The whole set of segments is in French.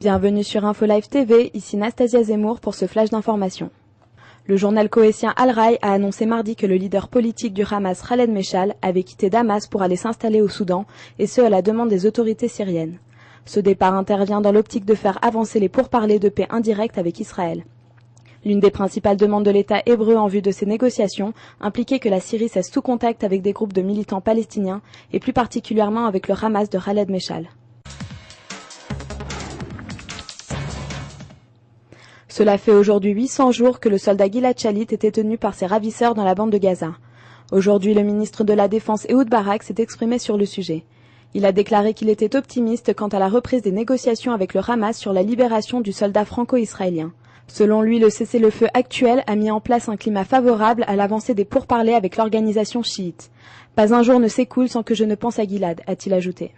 Bienvenue sur InfoLive TV, ici Nastasia Zemmour pour ce flash d'information. Le journal koweïtien Al-Rai a annoncé mardi que le leader politique du Hamas, Khaled Meshal, avait quitté Damas pour aller s'installer au Soudan, et ce à la demande des autorités syriennes. Ce départ intervient dans l'optique de faire avancer les pourparlers de paix indirects avec Israël. L'une des principales demandes de l'État hébreu en vue de ces négociations impliquait que la Syrie cesse tout contact avec des groupes de militants palestiniens, et plus particulièrement avec le Hamas de Khaled Meshal. Cela fait aujourd'hui 800 jours que le soldat Gilad Shalit était tenu par ses ravisseurs dans la bande de Gaza. Aujourd'hui, le ministre de la Défense Ehud Barak s'est exprimé sur le sujet. Il a déclaré qu'il était optimiste quant à la reprise des négociations avec le Hamas sur la libération du soldat franco-israélien. Selon lui, le cessez-le-feu actuel a mis en place un climat favorable à l'avancée des pourparlers avec l'organisation chiite. Pas un jour ne s'écoule sans que je ne pense à Gilad, a-t-il ajouté.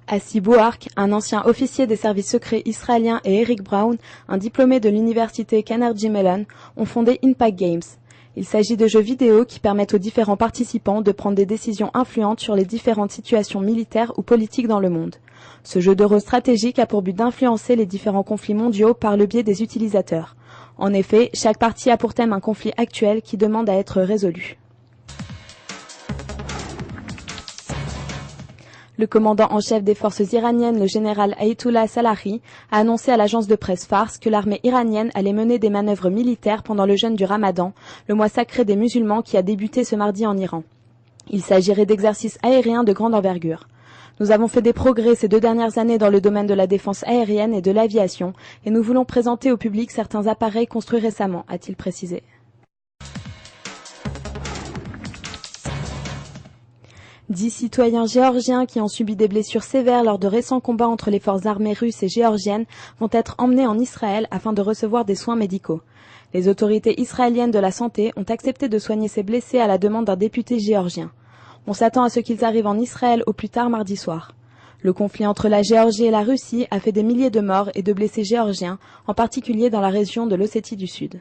Assi Bouark, un ancien officier des services secrets israéliens, et Eric Brown, un diplômé de l'université Carnegie Mellon, ont fondé Impact Games. Il s'agit de jeux vidéo qui permettent aux différents participants de prendre des décisions influentes sur les différentes situations militaires ou politiques dans le monde. Ce jeu de rôle stratégique a pour but d'influencer les différents conflits mondiaux par le biais des utilisateurs. En effet, chaque partie a pour thème un conflit actuel qui demande à être résolu. Le commandant en chef des forces iraniennes, le général Ayatollah Salahi, a annoncé à l'agence de presse Fars que l'armée iranienne allait mener des manœuvres militaires pendant le jeûne du Ramadan, le mois sacré des musulmans qui a débuté ce mardi en Iran. Il s'agirait d'exercices aériens de grande envergure. Nous avons fait des progrès ces 2 dernières années dans le domaine de la défense aérienne et de l'aviation, et nous voulons présenter au public certains appareils construits récemment, a-t-il précisé. 10 citoyens géorgiens qui ont subi des blessures sévères lors de récents combats entre les forces armées russes et géorgiennes vont être emmenés en Israël afin de recevoir des soins médicaux. Les autorités israéliennes de la santé ont accepté de soigner ces blessés à la demande d'un député géorgien. On s'attend à ce qu'ils arrivent en Israël au plus tard mardi soir. Le conflit entre la Géorgie et la Russie a fait des milliers de morts et de blessés géorgiens, en particulier dans la région de l'Ossétie du Sud.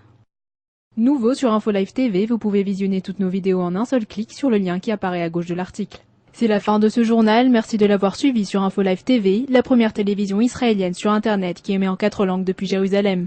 Nouveau sur InfoLive TV, vous pouvez visionner toutes nos vidéos en un seul clic sur le lien qui apparaît à gauche de l'article. C'est la fin de ce journal, merci de l'avoir suivi sur InfoLive TV, la première télévision israélienne sur Internet qui émet en 4 langues depuis Jérusalem.